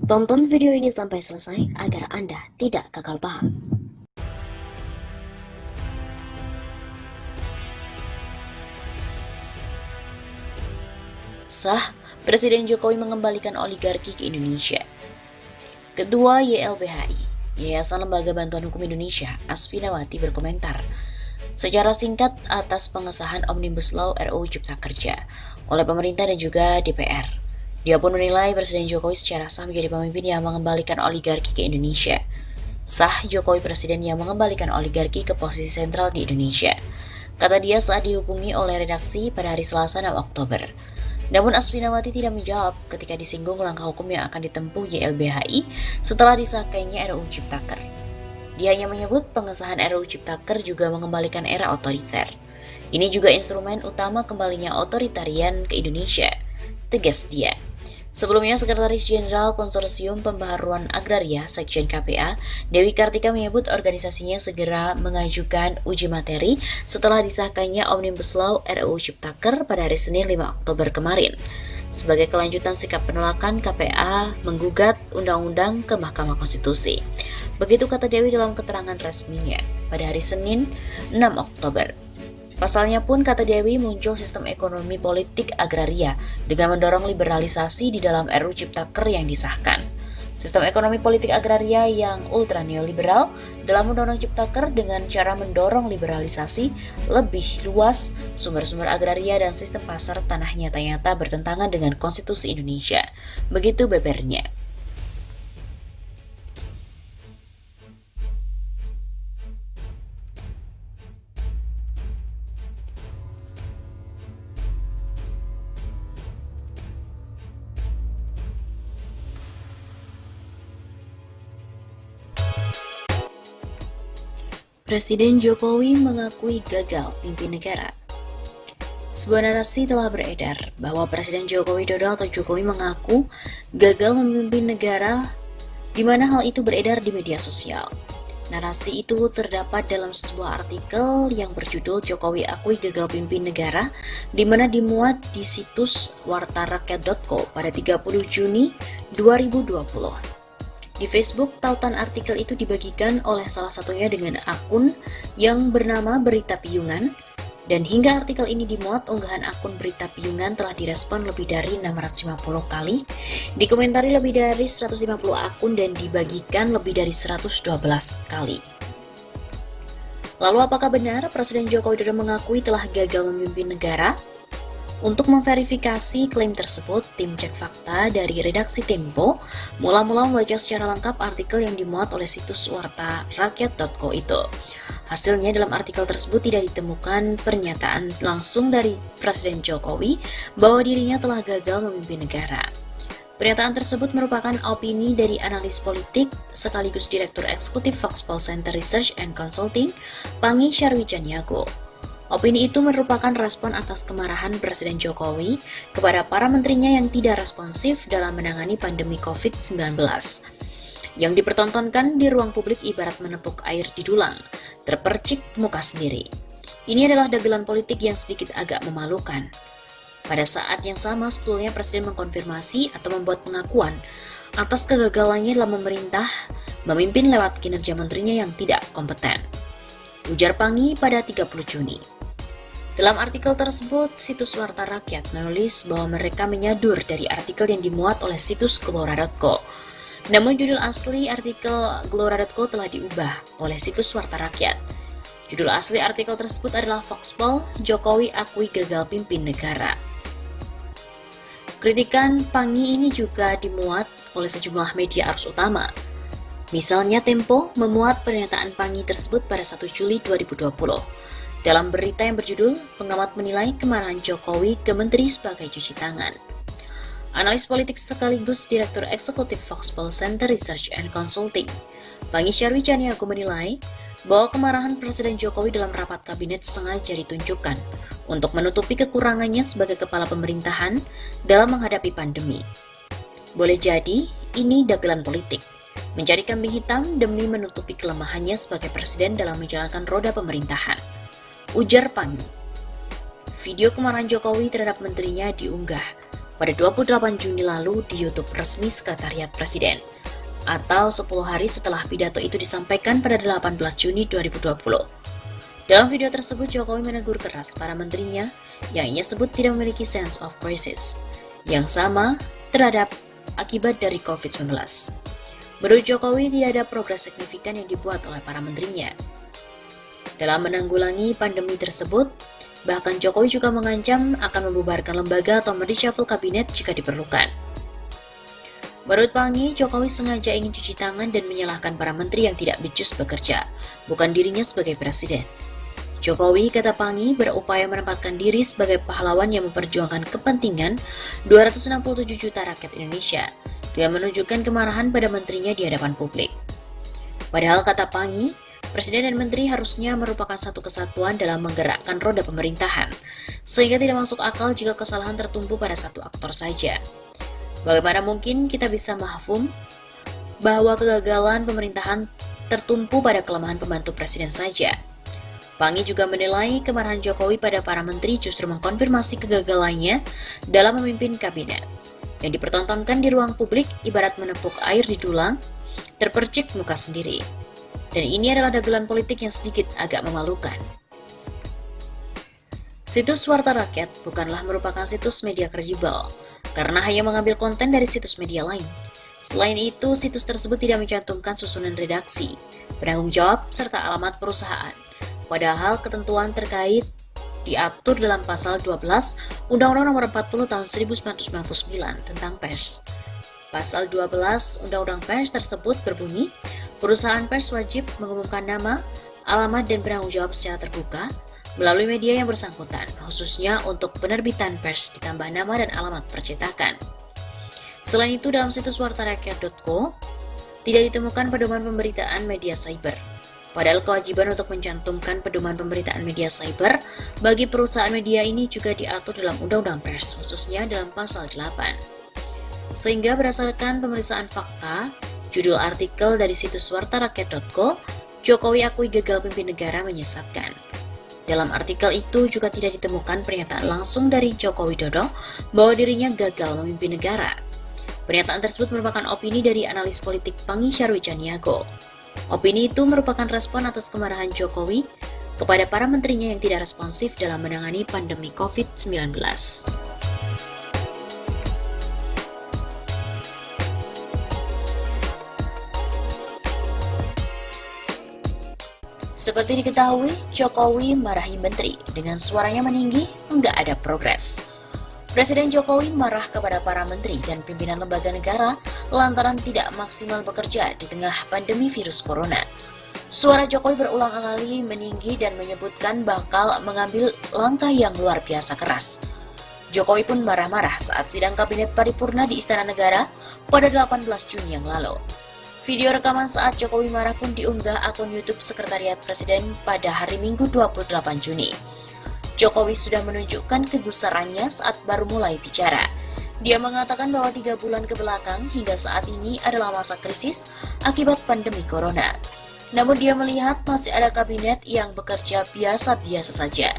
Tonton video ini sampai selesai agar Anda tidak gagal paham. Sah, Presiden Jokowi mengembalikan oligarki ke Indonesia. Ketua YLBHI, Yayasan Lembaga Bantuan Hukum Indonesia, Asfinawati berkomentar secara singkat atas pengesahan Omnibus Law RUU Cipta Kerja oleh pemerintah dan juga DPR. Dia pun menilai Presiden Jokowi secara sah menjadi pemimpin yang mengembalikan oligarki ke Indonesia. Sah Jokowi presiden yang mengembalikan oligarki ke posisi sentral di Indonesia, kata dia saat dihubungi oleh redaksi pada hari Selasa 6 Oktober. Namun Asfinawati tidak menjawab ketika disinggung langkah hukum yang akan ditempuh YLBHI setelah disahkannya RUU Ciptaker. Dia hanya menyebut pengesahan RUU Ciptaker juga mengembalikan era otoriter. Ini juga instrumen utama kembalinya otoritarian ke Indonesia, tegas dia. Sebelumnya, Sekretaris Jenderal Konsorsium Pembaharuan Agraria Sekjen KPA, Dewi Kartika menyebut organisasinya segera mengajukan uji materi setelah disahkannya Omnibus Law RUU Ciptaker pada hari Senin 5 Oktober kemarin. Sebagai kelanjutan sikap penolakan KPA menggugat undang-undang ke Mahkamah Konstitusi. Begitu kata Dewi dalam keterangan resminya pada hari Senin 6 Oktober. Pasalnya pun, kata Dewi, muncul sistem ekonomi politik agraria dengan mendorong liberalisasi di dalam RUU Ciptaker yang disahkan. Sistem ekonomi politik agraria yang ultra neoliberal dalam Undang-Undang Ciptaker dengan cara mendorong liberalisasi lebih luas sumber-sumber agraria dan sistem pasar tanah nyata-nyata bertentangan dengan Konstitusi Indonesia. Begitu bebernya. Presiden Jokowi mengakui gagal pimpin negara. Sebuah narasi telah beredar bahwa Presiden Joko Widodo atau Jokowi mengaku gagal memimpin negara, di mana hal itu beredar di media sosial. Narasi itu terdapat dalam sebuah artikel yang berjudul Jokowi akui gagal pimpin negara, di mana dimuat di situs wartarakyat.co pada 30 Juni 2020. Di Facebook, tautan artikel itu dibagikan oleh salah satunya dengan akun yang bernama Berita Piyungan, dan hingga artikel ini dimuat, unggahan akun Berita Piyungan telah direspon lebih dari 650 kali, dikomentari lebih dari 150 akun, dan dibagikan lebih dari 112 kali. Lalu apakah benar Presiden Joko Widodo mengakui telah gagal memimpin negara? Untuk memverifikasi klaim tersebut, tim cek fakta dari redaksi Tempo mula-mula membaca secara lengkap artikel yang dimuat oleh situs wartarakyat.co itu. Hasilnya, dalam artikel tersebut tidak ditemukan pernyataan langsung dari Presiden Jokowi bahwa dirinya telah gagal memimpin negara. Pernyataan tersebut merupakan opini dari analis politik sekaligus Direktur Eksekutif Foxpol Center Research and Consulting, Pangi Syarwicaniago. Opini itu merupakan respon atas kemarahan Presiden Jokowi kepada para menterinya yang tidak responsif dalam menangani pandemi COVID-19. Yang dipertontonkan di ruang publik ibarat menepuk air di dulang, terpercik muka sendiri. Ini adalah dagelan politik yang sedikit agak memalukan. Pada saat yang sama, sebetulnya Presiden mengkonfirmasi atau membuat pengakuan atas kegagalannya dalam memimpin lewat kinerja menterinya yang tidak kompeten. Ujar Pangi pada 30 Juni. Dalam artikel tersebut, situs Warta Rakyat menulis bahwa mereka menyadur dari artikel yang dimuat oleh situs Gelora.co. Namun judul asli artikel Gelora.co telah diubah oleh situs Warta Rakyat. Judul asli artikel tersebut adalah Foxpol, Jokowi akui gagal pimpin negara. Kritikan Pangi ini juga dimuat oleh sejumlah media arus utama. Misalnya Tempo memuat pernyataan Pangi tersebut pada 1 Juli 2020. Dalam berita yang berjudul, pengamat menilai kemarahan Jokowi ke menteri sebagai cuci tangan. Analis politik sekaligus Direktur Eksekutif Foxpol Center Research and Consulting, Pangi Syarwicaniago menilai bahwa kemarahan Presiden Jokowi dalam rapat kabinet sengaja ditunjukkan untuk menutupi kekurangannya sebagai kepala pemerintahan dalam menghadapi pandemi. Boleh jadi, ini dagelan politik, mencari kambing hitam demi menutupi kelemahannya sebagai presiden dalam menjalankan roda pemerintahan. Ujar Pangi. Video kemarahan Jokowi terhadap menterinya diunggah pada 28 Juni lalu di YouTube resmi Sekretariat Presiden, atau 10 hari setelah pidato itu disampaikan pada 18 Juni 2020. Dalam video tersebut, Jokowi menegur keras para menterinya yang ia sebut tidak memiliki sense of crisis yang sama terhadap akibat dari COVID-19. Menurut Jokowi, tidak ada progres signifikan yang dibuat oleh para menterinya dalam menanggulangi pandemi tersebut. Bahkan Jokowi juga mengancam akan membubarkan lembaga atau mereshuffle kabinet jika diperlukan. Menurut Pangi, Jokowi sengaja ingin cuci tangan dan menyalahkan para menteri yang tidak becus bekerja, bukan dirinya sebagai presiden. Jokowi, kata Pangi, berupaya menempatkan diri sebagai pahlawan yang memperjuangkan kepentingan 267 juta rakyat Indonesia dengan menunjukkan kemarahan pada menterinya di hadapan publik. Padahal, kata Pangi, Presiden dan Menteri harusnya merupakan satu kesatuan dalam menggerakkan roda pemerintahan, sehingga tidak masuk akal jika kesalahan tertumpu pada satu aktor saja. Bagaimana mungkin kita bisa mahfum bahwa kegagalan pemerintahan tertumpu pada kelemahan pembantu presiden saja? Pangi juga menilai kemarahan Jokowi pada para menteri justru mengkonfirmasi kegagalannya dalam memimpin kabinet. Yang dipertontonkan di ruang publik ibarat menepuk air di dulang, terpercik muka sendiri. Dan ini adalah dagelan politik yang sedikit agak memalukan. Situs Warta Rakyat bukanlah merupakan situs media kredibel, karena hanya mengambil konten dari situs media lain. Selain itu, situs tersebut tidak mencantumkan susunan redaksi, penanggung jawab, serta alamat perusahaan. Padahal ketentuan terkait diatur dalam pasal 12 Undang-Undang Nomor 40 Tahun 1999 tentang pers. Pasal 12 Undang-Undang Pers tersebut berbunyi, perusahaan pers wajib mengumumkan nama, alamat, dan penanggung jawab secara terbuka melalui media yang bersangkutan, khususnya untuk penerbitan pers ditambah nama dan alamat percetakan. Selain itu, dalam situs wartarakyat.co tidak ditemukan pedoman pemberitaan media cyber. Padahal kewajiban untuk mencantumkan pedoman pemberitaan media cyber bagi perusahaan media ini juga diatur dalam Undang-Undang Pers, khususnya dalam pasal 8. Sehingga berdasarkan pemeriksaan fakta, judul artikel dari situs wartarakyat.co, Jokowi akui gagal pimpin negara menyesatkan. Dalam artikel itu juga tidak ditemukan pernyataan langsung dari Joko Widodo bahwa dirinya gagal memimpin negara. Pernyataan tersebut merupakan opini dari analis politik Pangi Syarwicaniago. Opini itu merupakan respon atas kemarahan Jokowi kepada para menterinya yang tidak responsif dalam menangani pandemi COVID-19. Seperti diketahui, Jokowi marahi menteri dengan suaranya meninggi, enggak ada progres. Presiden Jokowi marah kepada para menteri dan pimpinan lembaga negara lantaran tidak maksimal bekerja di tengah pandemi virus corona. Suara Jokowi berulang kali meninggi dan menyebutkan bakal mengambil langkah yang luar biasa keras. Jokowi pun marah-marah saat sidang kabinet paripurna di Istana Negara pada 18 Juni yang lalu. Video rekaman saat Jokowi marah pun diunggah akun YouTube Sekretariat Presiden pada hari Minggu 28 Juni. Jokowi sudah menunjukkan kegusarannya saat baru mulai bicara. Dia mengatakan bahwa 3 bulan ke belakang hingga saat ini adalah masa krisis akibat pandemi corona. Namun dia melihat masih ada kabinet yang bekerja biasa-biasa saja.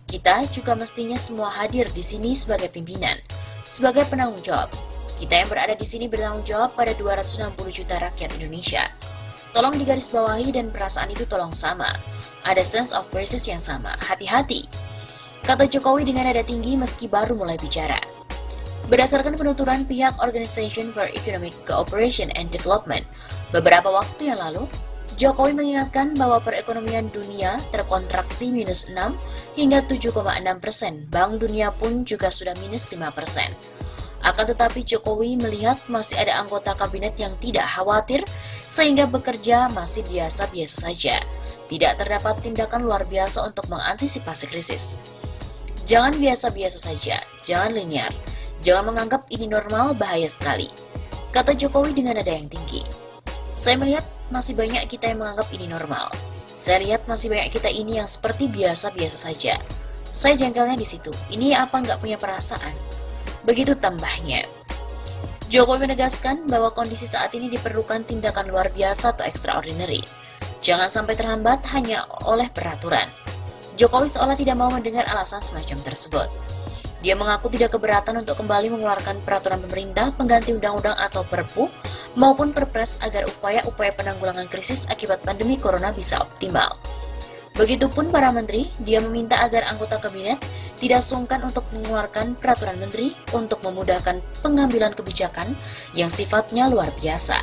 Kita juga mestinya semua hadir di sini sebagai pimpinan, sebagai penanggung jawab. Kita yang berada di sini bertanggung jawab pada 260 juta rakyat Indonesia. Tolong digarisbawahi dan perasaan itu tolong sama. Ada sense of crisis yang sama, hati-hati. Kata Jokowi dengan nada tinggi meski baru mulai bicara. Berdasarkan penuturan pihak Organization for Economic Cooperation and Development, beberapa waktu yang lalu, Jokowi mengingatkan bahwa perekonomian dunia terkontraksi minus 6 hingga 7,6%. Bank Dunia pun juga sudah minus 5%. Akan tetapi Jokowi melihat masih ada anggota kabinet yang tidak khawatir sehingga bekerja masih biasa-biasa saja. Tidak terdapat tindakan luar biasa untuk mengantisipasi krisis. Jangan biasa-biasa saja, jangan linear, jangan menganggap ini normal, bahaya sekali. Kata Jokowi dengan nada yang tinggi. Saya melihat masih banyak kita yang menganggap ini normal. Saya lihat masih banyak kita ini yang seperti biasa-biasa saja. Saya jengkelnya di situ, ini apa nggak punya perasaan? Begitu tambahnya. Jokowi menegaskan bahwa kondisi saat ini diperlukan tindakan luar biasa atau extraordinary. Jangan sampai terhambat hanya oleh peraturan. Jokowi seolah tidak mau mendengar alasan semacam tersebut. Dia mengaku tidak keberatan untuk kembali mengeluarkan peraturan pemerintah pengganti undang-undang atau Perpu maupun Perpres agar upaya-upaya penanggulangan krisis akibat pandemi corona bisa optimal. Begitupun para menteri, dia meminta agar anggota kabinet tidak sungkan untuk mengeluarkan peraturan menteri untuk memudahkan pengambilan kebijakan yang sifatnya luar biasa.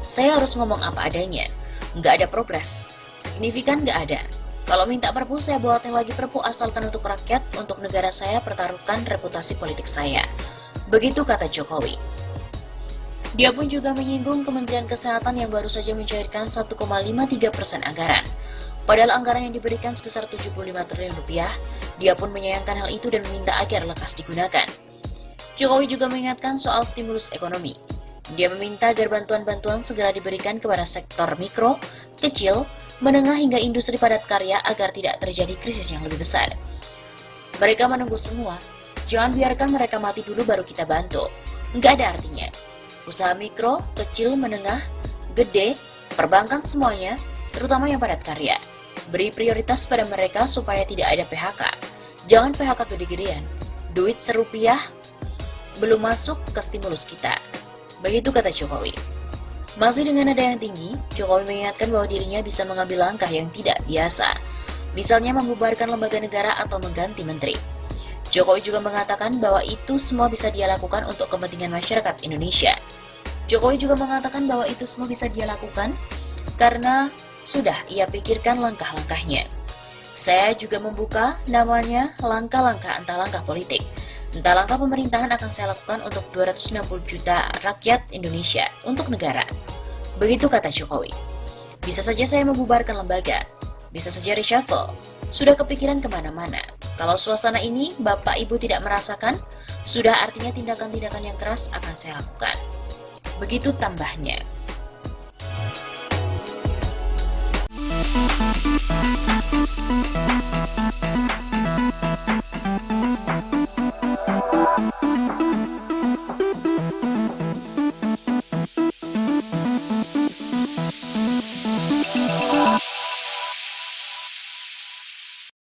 Saya harus ngomong apa adanya, nggak ada progres, signifikan nggak ada. Kalau minta perpu, saya buatin lagi perpu asalkan untuk rakyat, untuk negara saya pertaruhkan reputasi politik saya. Begitu kata Jokowi. Dia pun juga menyinggung Kementerian Kesehatan yang baru saja mencairkan 1,53% anggaran. Padahal anggaran yang diberikan sebesar 75 triliun rupiah, dia pun menyayangkan hal itu dan meminta agar lekas digunakan. Jokowi juga mengingatkan soal stimulus ekonomi. Dia meminta agar bantuan-bantuan segera diberikan kepada sektor mikro, kecil, menengah hingga industri padat karya agar tidak terjadi krisis yang lebih besar. Mereka menunggu semua, jangan biarkan mereka mati dulu baru kita bantu. Nggak ada artinya. Usaha mikro, kecil, menengah, gede, perbankan semuanya, terutama yang padat karya. Beri prioritas pada mereka supaya tidak ada PHK. Jangan PHK gede-gedean. Duit serupiah belum masuk ke stimulus kita. Begitu kata Jokowi. Masih dengan nada yang tinggi, Jokowi mengingatkan bahwa dirinya bisa mengambil langkah yang tidak biasa, misalnya membubarkan lembaga negara atau mengganti menteri. Jokowi juga mengatakan bahwa itu semua bisa dia lakukan untuk kepentingan masyarakat Indonesia. Jokowi juga mengatakan bahwa itu semua bisa dia lakukan karena sudah ia pikirkan langkah-langkahnya. Saya juga membuka namanya langkah-langkah entah langkah politik. Entah langkah pemerintahan akan saya lakukan untuk 260 juta rakyat Indonesia, untuk negara. Begitu kata Jokowi. Bisa saja saya membubarkan lembaga, bisa saja reshuffle, sudah kepikiran kemana-mana. Kalau suasana ini Bapak Ibu tidak merasakan, sudah artinya tindakan-tindakan yang keras akan saya lakukan. Begitu tambahnya.